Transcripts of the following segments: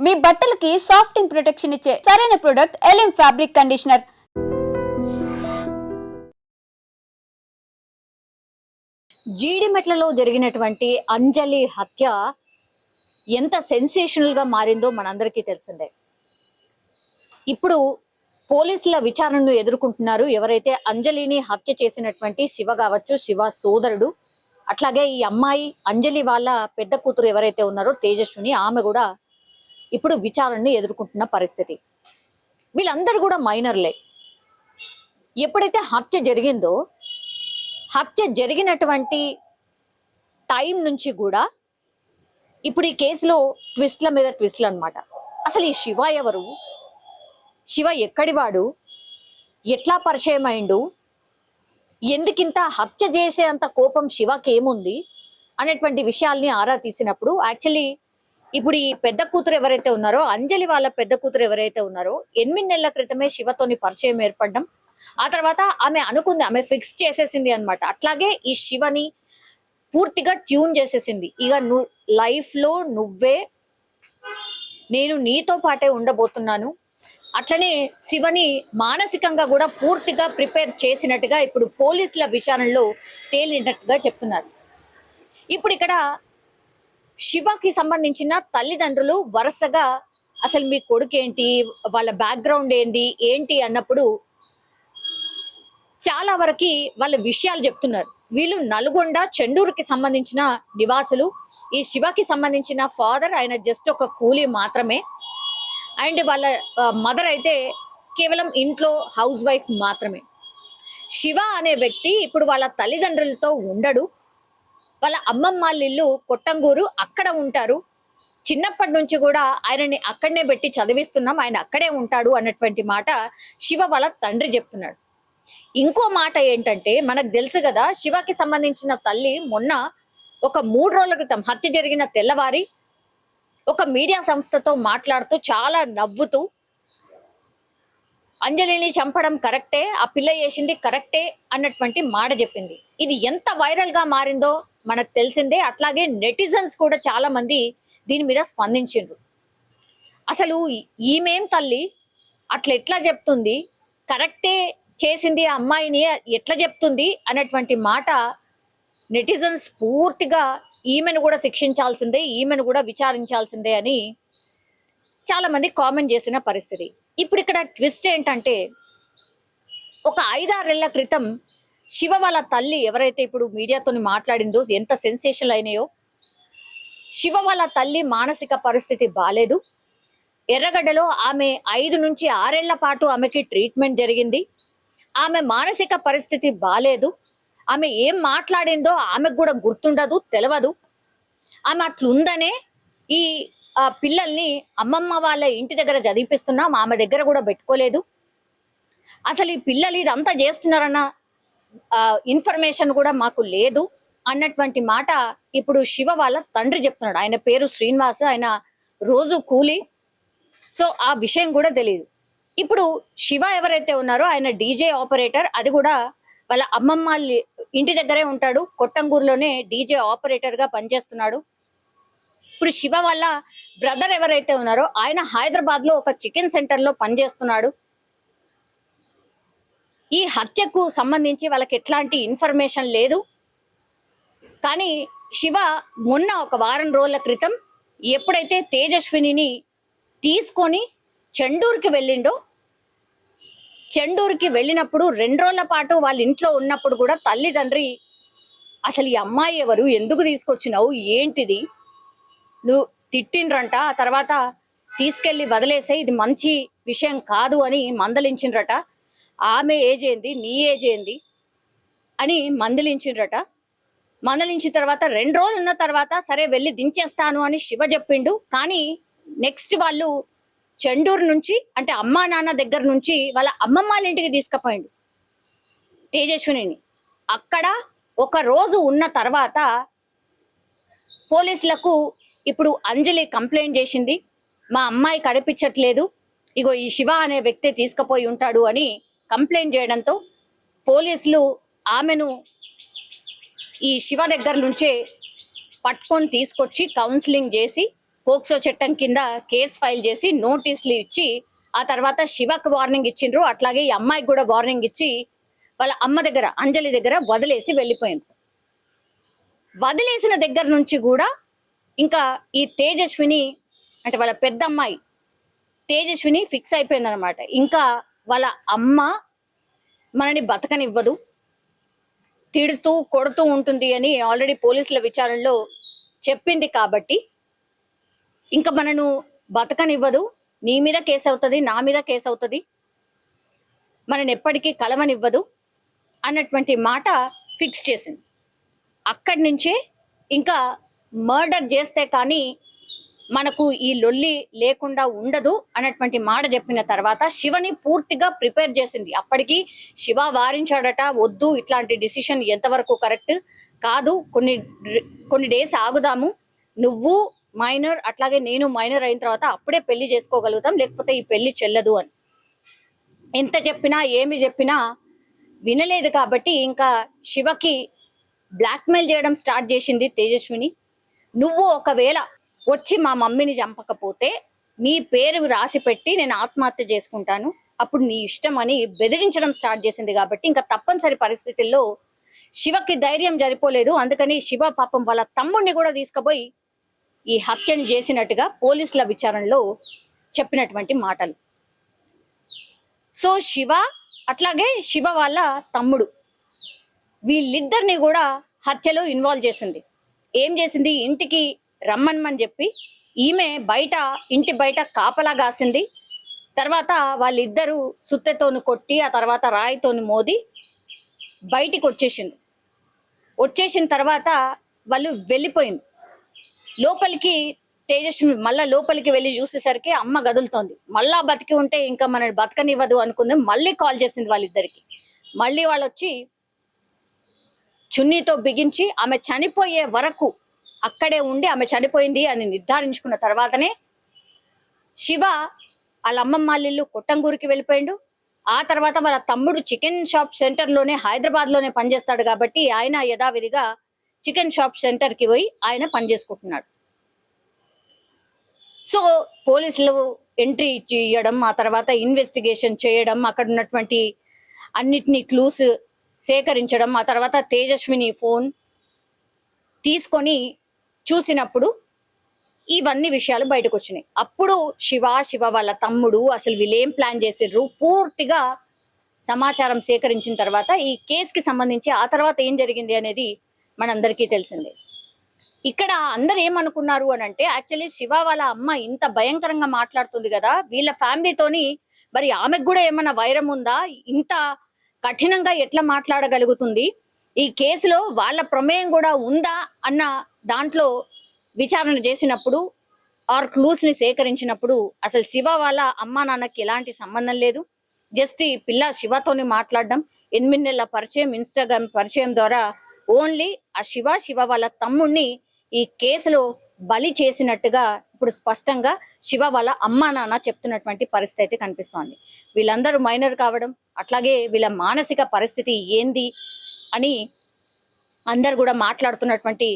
మీ బట్టలకి సాఫ్టింగ్ ప్రొటెక్షన్ ఇచ్చే సరైన ప్రొడక్ట్ ఎలిమ్ ఫ్యాబ్రిక్ కండిషనర్. జీడిమెట్లలో జరిగినటువంటి అంజలి హత్య ఎంత సెన్సేషనల్ గా మారిందో మనందరికీ తెలిసిందే. ఇప్పుడు పోలీసుల విచారణను ఎదుర్కొంటున్నారు ఎవరైతే అంజలిని హత్య చేసినటువంటి శివ కావచ్చు, శివ సోదరుడు, అట్లాగే ఈ అమ్మాయి అంజలి వాళ్ళ పెద్ద కూతురు ఎవరైతే ఉన్నారో తేజస్విని, ఆమె కూడా ఇప్పుడు విచారణని ఎదుర్కొంటున్న పరిస్థితి. వీళ్ళందరూ కూడా మైనర్లే. ఎప్పుడైతే హత్య జరిగిందో, హత్య జరిగినటువంటి టైం నుంచి కూడా ఇప్పుడు ఈ కేసులో ట్విస్ట్ల మీద ట్విస్ట్లు అనమాట. అసలు ఈ శివ ఎవరు, శివ ఎక్కడివాడు, ఎట్లా పరిచయం అయిండు, ఎందుకింత హత్య చేసే అంత కోపం శివకి ఏముంది అనేటువంటి విషయాల్ని ఆరా తీసినప్పుడు యాక్చువల్లీ ఇప్పుడు ఈ పెద్ద కూతురు ఎవరైతే ఉన్నారో, అంజలి వాళ్ళ పెద్ద కూతురు ఎవరైతే ఉన్నారో 8 నెలల క్రితమే శివతోని పరిచయం ఏర్పడడం, ఆ తర్వాత ఆమె అనుకుంది, ఆమె ఫిక్స్ చేసేసింది అనమాట. అట్లాగే ఈ శివని పూర్తిగా ట్యూన్ చేసేసింది. ఇక నువ్వు లైఫ్ లో నువ్వే, నేను నీతో పాటే ఉండబోతున్నాను. అట్లనే శివని మానసికంగా కూడా పూర్తిగా ప్రిపేర్ చేసినట్టుగా ఇప్పుడు పోలీసుల విచారణలో తేలినట్టుగా చెప్తున్నారు. ఇప్పుడు ఇక్కడ శివకి సంబంధించిన తల్లిదండ్రులు వరుసగా అసలు మీ కొడుకు ఏంటి, వాళ్ళ బ్యాక్గ్రౌండ్ ఏంటి అన్నప్పుడు చాలా వరకు వాళ్ళ విషయాలు చెప్తున్నారు. వీళ్ళు నల్గొండ చెండూరుకి సంబంధించిన నివాసులు. ఈ శివకి సంబంధించిన ఫాదర్ ఆయన జస్ట్ ఒక కూలీ మాత్రమే, అండ్ వాళ్ళ మదర్ అయితే కేవలం ఇంట్లో హౌస్ వైఫ్ మాత్రమే. శివ అనే వ్యక్తి ఇప్పుడు వాళ్ళ తల్లిదండ్రులతో ఉండడు. వాళ్ళ అమ్మమ్మ వాళ్ళ ఇల్లు కొట్టంగూరు, అక్కడ ఉంటారు. చిన్నప్పటి నుంచి కూడా ఆయనని అక్కడనే పెట్టి చదివిస్తున్నాం, ఆయన అక్కడే ఉంటాడు అన్నటువంటి మాట శివ వాళ్ళ తండ్రి చెప్తున్నాడు. ఇంకో మాట ఏంటంటే, మనకు తెలుసు కదా, శివకి సంబంధించిన తల్లి మొన్న ఒక 3 రోజుల క్రితం హత్య జరిగిన తెల్లవారి ఒక మీడియా సంస్థతో మాట్లాడుతూ చాలా నవ్వుతూ అంజలిని చంపడం కరెక్టే, ఆ పిల్ల చేసింది కరెక్టే అన్నటువంటి మాట చెప్పింది. ఇది ఎంత వైరల్ గా మారిందో మనకు తెలిసిందే. అట్లాగే నెటిజన్స్ కూడా చాలా మంది దీని మీద స్పందించిండ్రు. అసలు ఈమెం తల్లి అట్లా ఎట్లా చెప్తుంది, కరెక్టే చేసింది ఆ అమ్మాయిని ఎట్లా చెప్తుంది అన్నటువంటి మాట నెటిజన్స్ పూర్తిగా ఈమెను కూడా శిక్షించాల్సిందే, ఈమెను కూడా విచారించాల్సిందే అని చాలా మంది కామెంట్ చేసిన పరిస్థితి. ఇప్పుడు ఇక్కడ ట్విస్ట్ ఏంటంటే, ఒక 5-6 ఏళ్ల క్రితం శివ వాళ్ళ తల్లి ఎవరైతే ఇప్పుడు మీడియాతో మాట్లాడిందో, ఎంత సెన్సేషన్ అయినాయో, శివ వాళ్ళ తల్లి మానసిక పరిస్థితి బాలేదు. ఎర్రగడ్డలో ఆమె 5 నుంచి 6 ఏళ్ల పాటు ఆమెకి ట్రీట్మెంట్ జరిగింది. ఆమె మానసిక పరిస్థితి బాలేదు. ఆమె ఏం మాట్లాడిందో ఆమెకు కూడా గుర్తుండదు, తెలియదు. ఆమె అట్లుందనే ఈ పిల్లల్ని అమ్మమ్మ వాళ్ళ ఇంటి దగ్గర చదివిపిస్తున్నాం, ఆమె దగ్గర కూడా పెట్టుకోలేదు. అసలు ఈ పిల్లలు ఇదంతా చేస్తున్నారన్న ఇన్ఫర్మేషన్ కూడా మాకు లేదు అన్నటువంటి మాట ఇప్పుడు శివ వాళ్ళ తండ్రి చెప్తున్నాడు. ఆయన పేరు శ్రీనివాస్, ఆయన రోజు కూలీ. సో ఆ విషయం కూడా తెలియదు. ఇప్పుడు శివ ఎవరైతే ఉన్నారో ఆయన డీజే ఆపరేటర్, అది కూడా వాళ్ళ అమ్మమ్మ ఇంటి దగ్గరే ఉంటాడు. కొట్టంగూరులోనే డీజే ఆపరేటర్ గా పనిచేస్తున్నాడు. ఇప్పుడు శివ వాళ్ళ బ్రదర్ ఎవరైతే ఉన్నారో ఆయన హైదరాబాద్ లో ఒక చికెన్ సెంటర్ లో పనిచేస్తున్నాడు. ఈ హత్యకు సంబంధించి వాళ్ళకి ఎట్లాంటి ఇన్ఫర్మేషన్ లేదు. కానీ శివ మొన్న ఒక వారం రోజుల క్రితం ఎప్పుడైతే తేజస్వినిని తీసుకొని చెండూరుకి వెళ్ళిండో, చెండూరుకి వెళ్ళినప్పుడు 2 రోజుల పాటు వాళ్ళ ఇంట్లో ఉన్నప్పుడు కూడా తల్లిదండ్రి అసలు ఈ అమ్మాయి ఎవరు, ఎందుకు తీసుకొచ్చినావు, ఏంటిది, నువ్వు తిట్టిండ్రంట, ఆ తర్వాత తీసుకెళ్లి వదిలేసే, ఇది మంచి విషయం కాదు అని మందలించిండ్రట. ఆమె ఏజ్ ఏంది, నీ ఏజ్ ఏంది అని మందలించిండ్రట. మందలించిన తర్వాత 2 రోజులు ఉన్న తర్వాత సరే వెళ్ళి దించేస్తాను అని శివ చెప్పిండు. కానీ నెక్స్ట్ వాళ్ళు చెండూరు నుంచి, అంటే అమ్మా నాన్న దగ్గర నుంచి వాళ్ళ అమ్మమ్మ వాళ్ళ ఇంటికి తీసుకుపోయిండు తేజస్వినిని. అక్కడ ఒక రోజు ఉన్న తర్వాత పోలీసులకు ఇప్పుడు అంజలి కంప్లైంట్ చేసింది, మా అమ్మాయి కనిపించట్లేదు, ఇగో ఈ శివ అనే వ్యక్తి తీసుకుపోయి ఉంటాడు అని కంప్లైంట్ చేయడంతో పోలీసులు ఆమెను ఈ శివ దగ్గర నుంచే పట్టుకొని తీసుకొచ్చి కౌన్సిలింగ్ చేసి పోక్సో చట్టం కింద కేసు ఫైల్ చేసి నోటీసులు ఇచ్చి ఆ తర్వాత శివకు వార్నింగ్ ఇచ్చిండ్రు. అట్లాగే ఈ అమ్మాయికి కూడా వార్నింగ్ ఇచ్చి వాళ్ళ అమ్మ దగ్గర అంజలి దగ్గర వదిలేసి వెళ్ళిపోయింది. వదిలేసిన దగ్గర నుంచి కూడా ఇంకా ఈ తేజస్విని అంటే వాళ్ళ పెద్ద అమ్మాయి తేజస్విని ఫిక్స్ అయిపోయింది అనమాట. ఇంకా వాళ్ళ అమ్మ మనని బతకనివ్వదు, తిడుతూ కొడుతూ ఉంటుంది అని ఆల్రెడీ పోలీసుల విచారణలో చెప్పింది. కాబట్టి ఇంకా మనను బతకనివ్వదు, నీ మీద కేసు అవుతుంది, నా మీద కేసు అవుతుంది, మనని ఎప్పటికీ కలవనివ్వదు అన్నటువంటి మాట ఫిక్స్ చేసింది. అక్కడి నుంచే ఇంకా మర్డర్ చేస్తే కానీ మనకు ఈ లొల్లి లేకుండా ఉండదు అన్నటువంటి మాట చెప్పిన తర్వాత శివని పూర్తిగా ప్రిపేర్ చేసింది. అప్పటికి శివ వారించాడట, వద్దు ఇట్లాంటి డిసిషన్ ఎంతవరకు కరెక్ట్ కాదు, కొన్ని డేస్ ఆగుదాము, నువ్వు మైనర్ అట్లాగే నేను మైనర్ అయిన తర్వాత అప్పుడే పెళ్లి చేసుకోగలుగుతాం, లేకపోతే ఈ పెళ్లి చెల్లదు అని ఎంత చెప్పినా ఏమి చెప్పినా వినలేదు. కాబట్టి ఇంకా శివకి బ్లాక్మెయిల్ చేయడం స్టార్ట్ చేసింది తేజస్విని. నువ్వు ఒకవేళ వచ్చి మా మమ్మీని చంపకపోతే నీ పేరు రాసి పెట్టి నేను ఆత్మహత్య చేసుకుంటాను, అప్పుడు నీ ఇష్టం అని బెదిరించడం స్టార్ట్ చేసింది. కాబట్టి ఇంకా తప్పనిసరి పరిస్థితుల్లో శివకి ధైర్యం సరిపోలేదు. అందుకని శివ పాపం వాళ్ళ తమ్ముడిని కూడా తీసుకుపోయి ఈ హత్యని చేసినట్టుగా పోలీసుల విచారణలో చెప్పినటువంటి మాటలు. సో శివ అట్లాగే శివ వాళ్ళ తమ్ముడు వీళ్ళిద్దరిని కూడా హత్యలో ఇన్వాల్వ్ చేసింది. ఏం చేసింది, ఇంటికి రమ్మనమని చెప్పి ఈమె ఇంటి బయట కాపలా కాసింది. తర్వాత వాళ్ళిద్దరూ సుత్తెతోని కొట్టి ఆ తర్వాత రాయితోని మోది బయటికి వచ్చేసిన తర్వాత వాళ్ళు వెళ్ళిపోయింది. లోపలికి తేజస్వి మళ్ళా లోపలికి వెళ్ళి చూసేసరికి అమ్మ గదులుతోంది. మళ్ళా బతికి ఉంటే ఇంకా మనని బతకనివ్వదు అనుకుంది. మళ్ళీ కాల్ చేసింది వాళ్ళిద్దరికి. మళ్ళీ వాళ్ళు వచ్చి చున్నీతో బిగించి ఆమె చనిపోయే వరకు అక్కడే ఉండి ఆమె చనిపోయింది అని నిర్ధారించుకున్న తర్వాతనే శివ వాళ్ళ అమ్మమ్మ వాళ్ళ ఇల్లు కొట్టంగూరికి వెళ్ళిపోయిండు. ఆ తర్వాత వాళ్ళ తమ్ముడు చికెన్ షాప్ సెంటర్లోనే హైదరాబాద్లోనే పనిచేస్తాడు కాబట్టి ఆయన యథావిధిగా చికెన్ షాప్ సెంటర్కి పోయి ఆయన పనిచేసుకుంటున్నాడు. సో పోలీసులు ఎంట్రీ ఇవ్వడం, ఆ తర్వాత ఇన్వెస్టిగేషన్ చేయడం, అక్కడ ఉన్నటువంటి అన్నిటినీ క్లూస్ సేకరించడం, ఆ తర్వాత తేజస్విని ఫోన్ తీసుకొని చూసినప్పుడు ఇవన్నీ విషయాలు బయటకు వచ్చినాయి. అప్పుడు శివ వాళ్ళ తమ్ముడు అసలు వీళ్ళేం ప్లాన్ చేసిర్రు పూర్తిగా సమాచారం సేకరించిన తర్వాత ఈ కేసుకి సంబంధించి ఆ తర్వాత ఏం జరిగింది అనేది మనందరికీ తెలిసిందే. ఇక్కడ అందరు ఏమనుకున్నారు అని అంటే, యాక్చువల్లీ శివ వాళ్ళ అమ్మ ఇంత భయంకరంగా మాట్లాడుతుంది కదా, వీళ్ళ ఫ్యామిలీతోని మరి ఆమెకు కూడా ఏమైనా వైరం ఉందా, ఇంత కఠినంగా ఎట్లా మాట్లాడగలుగుతుంది, ఈ కేసులో వాళ్ళ ప్రమేయం కూడా ఉందా అన్న దాంట్లో విచారణ చేసినప్పుడు ఆర్ క్లూస్ ని సేకరించినప్పుడు అసలు శివ వాళ్ళ అమ్మా నాన్నకి ఎలాంటి సంబంధం లేదు. జస్ట్ ఈ పిల్ల శివతోని మాట్లాడడం, 8 నెలల పరిచయం, ఇన్స్టాగ్రామ్ పరిచయం ద్వారా ఓన్లీ ఆ శివ వాళ్ళ తమ్ముడిని ఈ కేసులో బలి చేసినట్టుగా ఇప్పుడు స్పష్టంగా శివ వాళ్ళ అమ్మా నాన్న చెప్తున్నటువంటి పరిస్థితి అయితే కనిపిస్తోంది. వీళ్ళందరూ మైనర్ కావడం, అట్లాగే వీళ్ళ మానసిక పరిస్థితి ఏంది అని అందరు కూడా మాట్లాడుతున్నటువంటి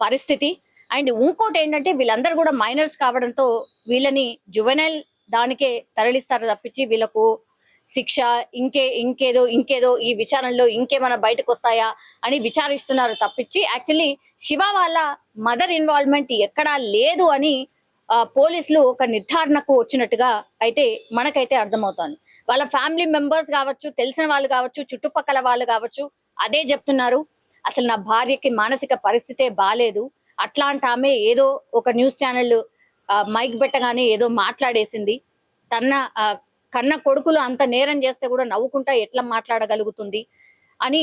పరిస్థితి. అండ్ ఇంకోటి ఏంటంటే, వీళ్ళందరూ కూడా మైనర్స్ కావడంతో వీళ్ళని జువెనైల్ దానికే తరలిస్తారు తప్పించి వీళ్ళకు శిక్ష ఇంకేదో ఈ విచారణలో ఇంకేమైనా బయటకు వస్తాయా అని విచారిస్తున్నారు తప్పించి యాక్చువల్లీ శివ వాళ్ళ మదర్ ఇన్వాల్వ్మెంట్ ఎక్కడా లేదు అని పోలీసులు ఒక నిర్ధారణకు వచ్చినట్టుగా అయితే మనకైతే అర్థమవుతోంది. వాళ్ళ ఫ్యామిలీ మెంబర్స్ కావచ్చు, తెలిసిన వాళ్ళు కావచ్చు, చుట్టుపక్కల వాళ్ళు కావచ్చు అదే చెప్తున్నారు. అసలు నా భార్యకి మానసిక పరిస్థితే బాలేదు, అట్లాంటి ఆమె ఏదో ఒక న్యూస్ ఛానల్ మైక్ పెట్టగానే ఏదో మాట్లాడేసింది, కన్న కొడుకులు అంత నేరం చేస్తే కూడా నవ్వుకుంటా ఎట్లా మాట్లాడగలుగుతుంది అని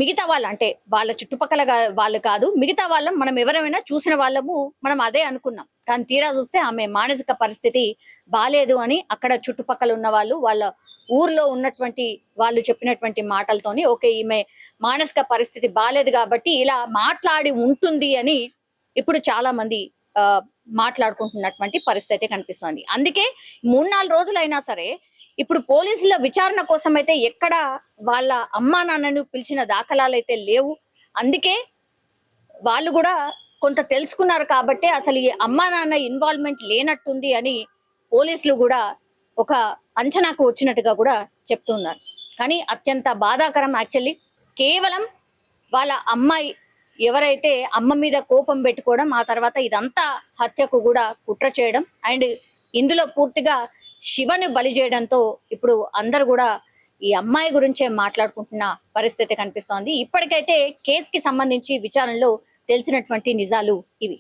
మిగతా వాళ్ళు, అంటే వాళ్ళ చుట్టుపక్కల వాళ్ళు కాదు, మిగతా వాళ్ళం మనం ఎవరైనా చూసిన వాళ్ళము మనం అదే అనుకున్నాం. కానీ తీరా చూస్తే ఆమె మానసిక పరిస్థితి బాలేదు అని అక్కడ చుట్టుపక్కల ఉన్న వాళ్ళు, వాళ్ళ ఊర్లో ఉన్నటువంటి వాళ్ళు చెప్పినటువంటి మాటలతోని ఓకే ఈమె మానసిక పరిస్థితి బాలేదు కాబట్టి ఇలా మాట్లాడి ఉంటుంది అని ఇప్పుడు చాలా మంది మాట్లాడుకుంటున్నటువంటి పరిస్థితి కనిపిస్తుంది. అందుకే 3-4 రోజులైనా సరే ఇప్పుడు పోలీసుల విచారణ కోసం అయితే ఎక్కడ వాళ్ళ అమ్మా నాన్నను పిలిచిన దాఖలాలు అయితే లేవు. అందుకే వాళ్ళు కూడా కొంత తెలుసుకున్నారు కాబట్టి అసలు ఈ అమ్మా నాన్న ఇన్వాల్వ్మెంట్ లేనట్టుంది అని పోలీసులు కూడా ఒక అంచనాకు వచ్చినట్టుగా కూడా చెప్తున్నారు. కానీ అత్యంత బాధాకరం యాక్చువల్లీ కేవలం వాళ్ళ అమ్మాయి ఎవరైతే అమ్మ మీద కోపం పెట్టుకోవడం, ఆ తర్వాత ఇదంతా హత్యకు కూడా కుట్ర చేయడం అండ్ ఇందులో పూర్తిగా శివని బలి చేయడంతో ఇప్పుడు అందరు కూడా ఈ అమ్మాయి గురించే మాట్లాడుకుంటున్న పరిస్థితి కనిపిస్తోంది. ఇప్పటికైతే కేసుకి సంబంధించి విచారణలో తెలిసినటువంటి నిజాలు ఇవి.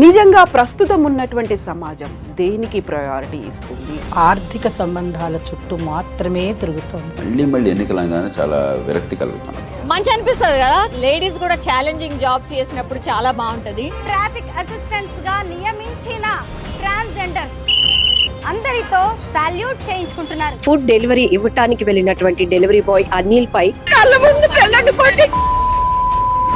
నిజంగా ప్రస్తుతం ఉన్నటువంటి సమాజం దేనికి ప్రయారిటీ ఇస్తుంది? ఆర్థిక సంబంధాల చుట్టూ మాత్రమే తిరుగుతోంది. మళ్ళీ ఎన్నికలంగానే చాలా విరక్తి కలుగుతున్నాం. మంచి అనిపిస్తుంది కదా, లేడీస్ కూడా ఛాలెంజింగ్ జాబ్స్ చేసినప్పుడు చాలా బాగుంటది. ట్రాఫిక్ అసిస్టెంట్స్ గా నియమించిన ట్రాన్స్జెండర్స్ అందరితో సాల్యూట్ చేయించుకుంటున్నారు. ఫుడ్ డెలివరీ ఇవ్వటానికి వెళ్ళినటువంటి డెలివరీ బాయ్ అనిల్ పై కళ్ళ ముందు